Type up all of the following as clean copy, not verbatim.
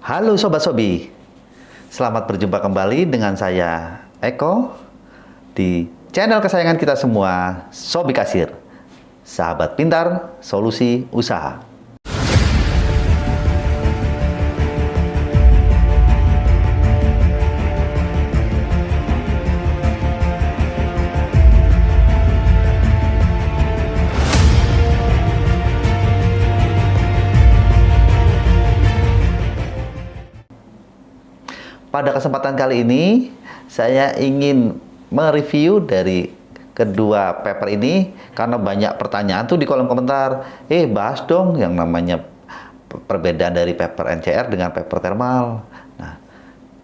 Halo Sobat Sobi, selamat berjumpa kembali dengan saya Eko di channel kesayangan kita semua, Sobi Kasir, sahabat pintar, solusi usaha. Pada kesempatan kali ini, saya ingin mereview dari kedua paper ini karena banyak pertanyaan tuh di kolom komentar. Bahas dong yang namanya perbedaan dari paper NCR dengan paper thermal. Nah,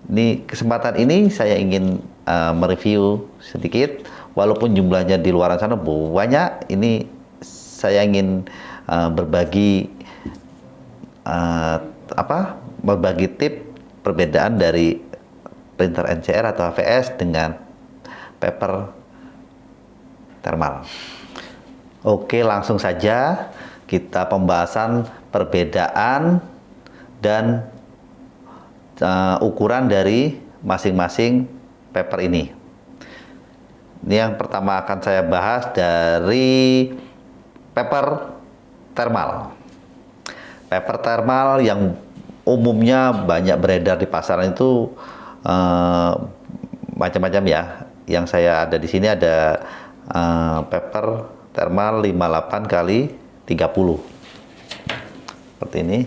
di kesempatan ini saya ingin mereview sedikit, walaupun jumlahnya di luar sana banyak. Ini saya ingin berbagi berbagi tip perbedaan dari printer NCR atau HVS dengan paper thermal. Oke, langsung saja kita pembahasan perbedaan dan ukuran dari masing-masing paper ini. Ini yang pertama akan saya bahas dari paper thermal. Paper thermal yang umumnya banyak beredar di pasaran itu macam-macam ya. Yang saya ada di sini ada paper thermal 58 kali 30. Seperti ini.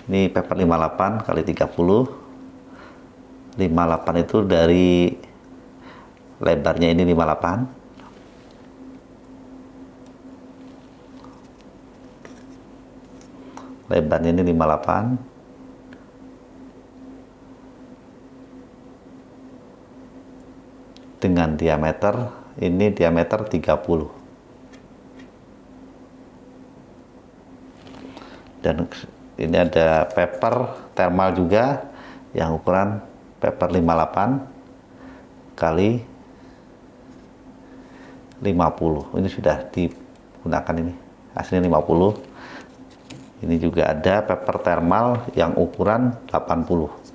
Ini paper 58 kali 30. 58 itu dari lebarnya ini 58. Lebarnya ini 58. Dengan diameter, ini diameter 30. Dan ini ada paper thermal juga yang ukuran paper 58 kali 50. Ini sudah digunakan, ini hasilnya 50. Ini juga ada paper thermal yang ukuran 80.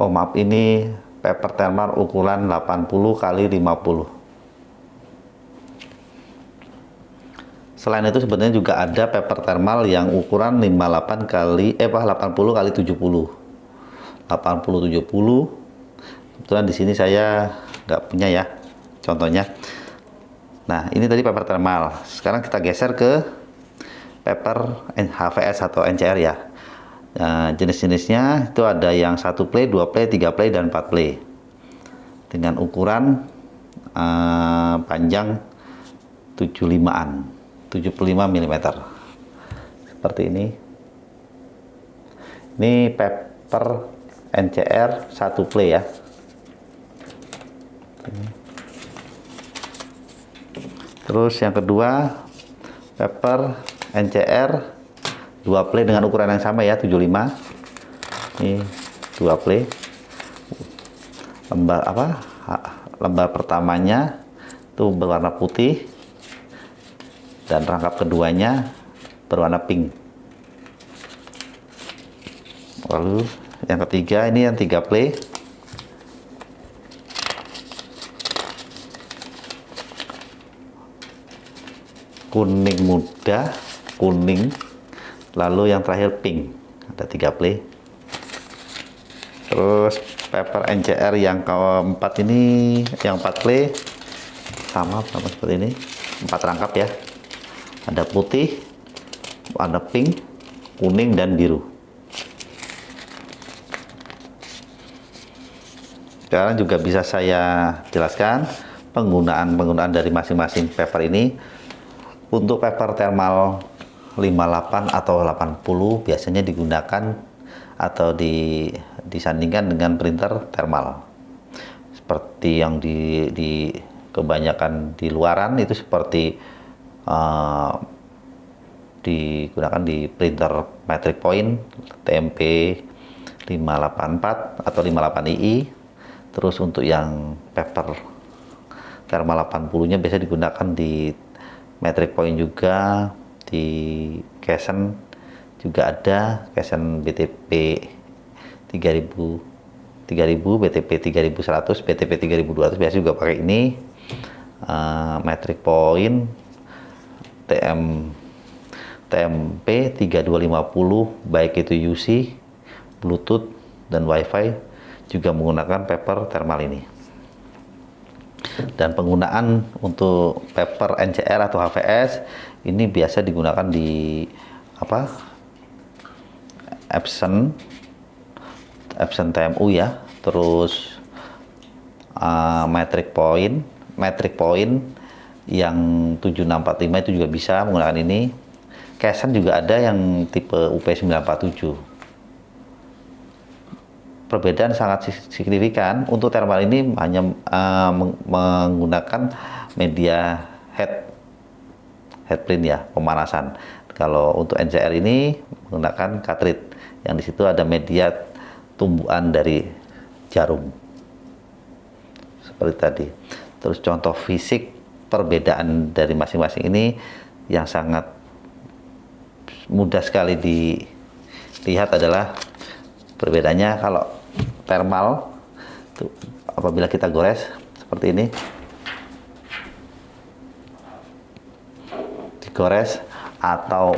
Oh maaf, ini paper thermal ukuran 80 kali 50. Selain itu sebenarnya juga ada paper thermal yang ukuran 80 kali 70 kali 70. 80 70. Kebetulan di sini saya nggak punya ya contohnya. Nah, ini tadi paper thermal. Sekarang kita geser ke paper HVS atau NCR ya. Nah, jenis-jenisnya itu ada yang 1 play, 2 play, 3 play, dan 4 play dengan ukuran panjang 75 mm seperti ini. Ini paper NCR 1 play ya. Terus yang kedua paper NCR 2 play dengan ukuran yang sama ya, 75. Ini 2 play. Lembar pertamanya itu berwarna putih dan rangkap keduanya berwarna pink. Lalu yang ketiga, ini yang 3 play. Kuning muda, kuning. Lalu yang terakhir pink, ada 3 play. Terus paper NCR yang keempat ini, yang 4 play, sama seperti ini, 4 rangkap ya. Ada putih, ada pink, kuning, dan biru. Sekarang juga bisa saya jelaskan penggunaan dari masing-masing paper ini. Untuk paper thermal 58 atau 80 biasanya digunakan atau disandingkan dengan printer thermal. Seperti yang di kebanyakan di luaran itu seperti digunakan di printer metric point TMP 584 atau 58II. Terus untuk yang paper thermal 80-nya biasa digunakan di metric point juga di Kesen juga ada, Kesen BTP 3000, BTP 3100, BTP 3200 biasa juga pakai ini. Metric point TMP 3250 baik itu UC, Bluetooth dan WiFi juga menggunakan paper thermal ini. Dan penggunaan untuk paper NCR atau HVS ini biasa digunakan di Epson TMU ya. Terus metric point yang 7645 itu juga bisa menggunakan ini. Kesen juga ada yang tipe UP947. Perbedaan sangat signifikan. Untuk thermal ini hanya menggunakan media headprint ya, pemanasan. Kalau untuk NCR ini menggunakan cartridge yang di situ ada media tumbuhan dari jarum seperti tadi. Terus contoh fisik perbedaan dari masing-masing ini yang sangat mudah sekali dilihat adalah perbedaannya. Kalau thermal itu apabila kita gores seperti ini, digores atau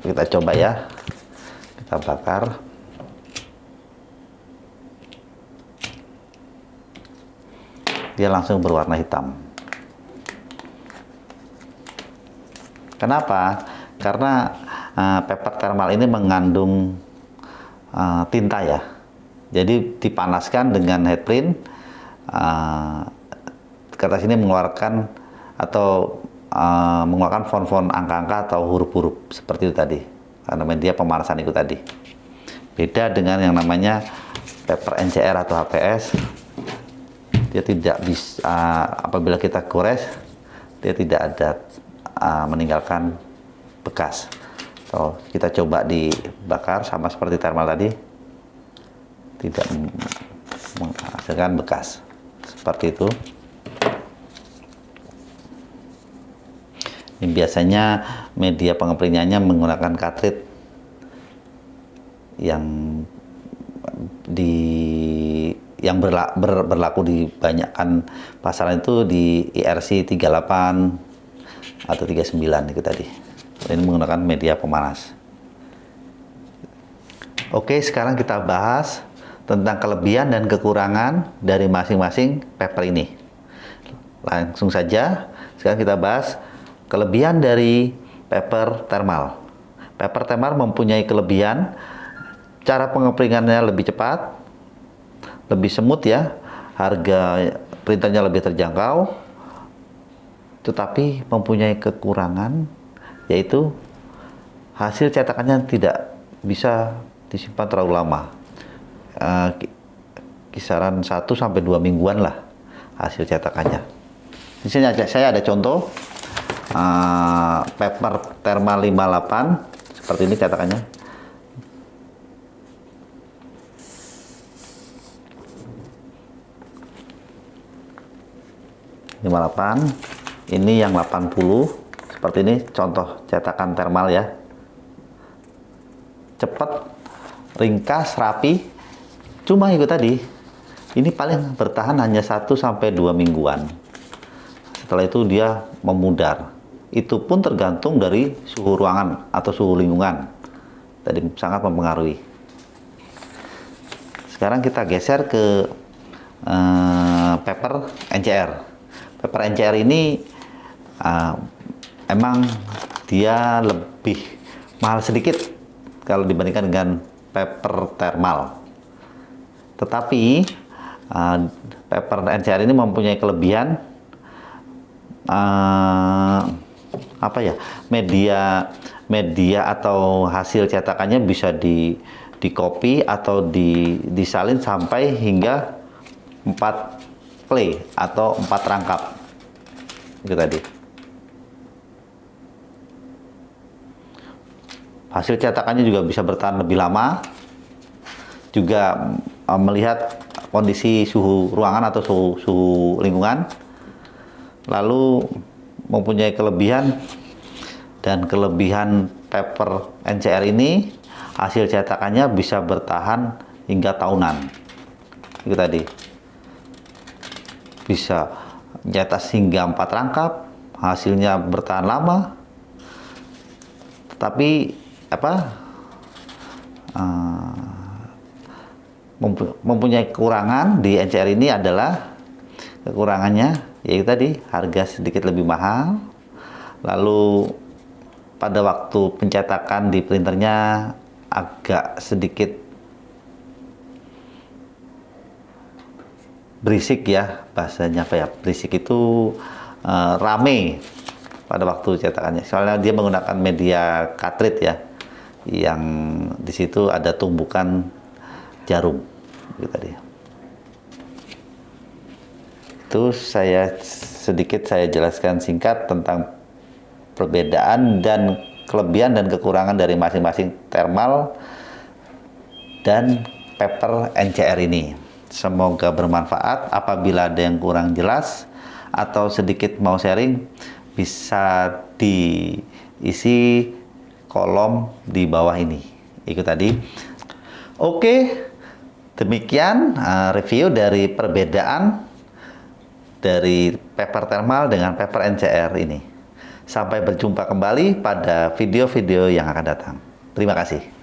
kita coba ya, kita bakar, dia langsung berwarna hitam. Kenapa? Karena paper thermal ini mengandung tinta ya. Jadi dipanaskan dengan headprint, kertas ini mengeluarkan atau mengeluarkan font-font angka-angka atau huruf-huruf seperti itu tadi, karena media pemanasan itu tadi. Beda dengan yang namanya paper NCR atau HPS, dia tidak bisa, apabila kita gores, dia tidak ada meninggalkan bekas. So, kita coba dibakar sama seperti thermal tadi, tidak menghasilkan bekas seperti itu. Ini biasanya media pengepringannya menggunakan cartridge yang berlaku di banyakkan pasaran itu di IRC 38 atau 39 itu tadi. Ini menggunakan media pemanas. Oke, sekarang kita bahas tentang kelebihan dan kekurangan dari masing-masing paper ini. Langsung saja, sekarang kita bahas kelebihan dari paper thermal. Paper thermal mempunyai kelebihan, cara pengepringannya lebih cepat, lebih semut ya, harga printernya lebih terjangkau, tetapi mempunyai kekurangan, yaitu hasil cetakannya tidak bisa disimpan terlalu lama. Kisaran 1-2 mingguan lah hasil cetakannya. Di sini saya ada contoh paper thermal 58 seperti ini cetakannya. Ini yang 80 seperti ini, contoh cetakan thermal ya, cepat, ringkas, rapi. Cuma itu tadi, ini paling bertahan hanya 1-2 mingguan. Setelah itu dia memudar. Itu pun tergantung dari suhu ruangan atau suhu lingkungan. Tadi sangat mempengaruhi. Sekarang kita geser ke paper NCR. Paper NCR ini emang dia lebih mahal sedikit kalau dibandingkan dengan paper thermal. Tetapi paper NCR ini mempunyai kelebihan media atau hasil cetakannya bisa di copy atau disalin sampai hingga 4 play atau 4 rangkap itu tadi. Hasil cetakannya juga bisa bertahan lebih lama, juga melihat kondisi suhu ruangan atau suhu lingkungan. Lalu mempunyai kelebihan, dan kelebihan paper NCR ini hasil cetakannya bisa bertahan hingga tahunan. Itu tadi bisa cetak hingga 4 rangkap, hasilnya bertahan lama. Tetapi mempunyai kekurangan di NCR ini adalah, kekurangannya yaitu tadi harga sedikit lebih mahal, lalu pada waktu pencetakan di printernya agak sedikit berisik ya, bahasanya apa ya, berisik itu rame pada waktu cetakannya, soalnya dia menggunakan media cartridge ya, yang di situ ada tumbukan jarum gitu tadi. Itu sedikit saya jelaskan singkat tentang perbedaan dan kelebihan dan kekurangan dari masing-masing thermal dan paper NCR ini. Semoga bermanfaat. Apabila ada yang kurang jelas atau sedikit mau sharing, bisa diisi kolom di bawah ini. Itu tadi. Oke, demikian review dari perbedaan dari paper thermal dengan paper NCR ini. Sampai berjumpa kembali pada video-video yang akan datang. Terima kasih.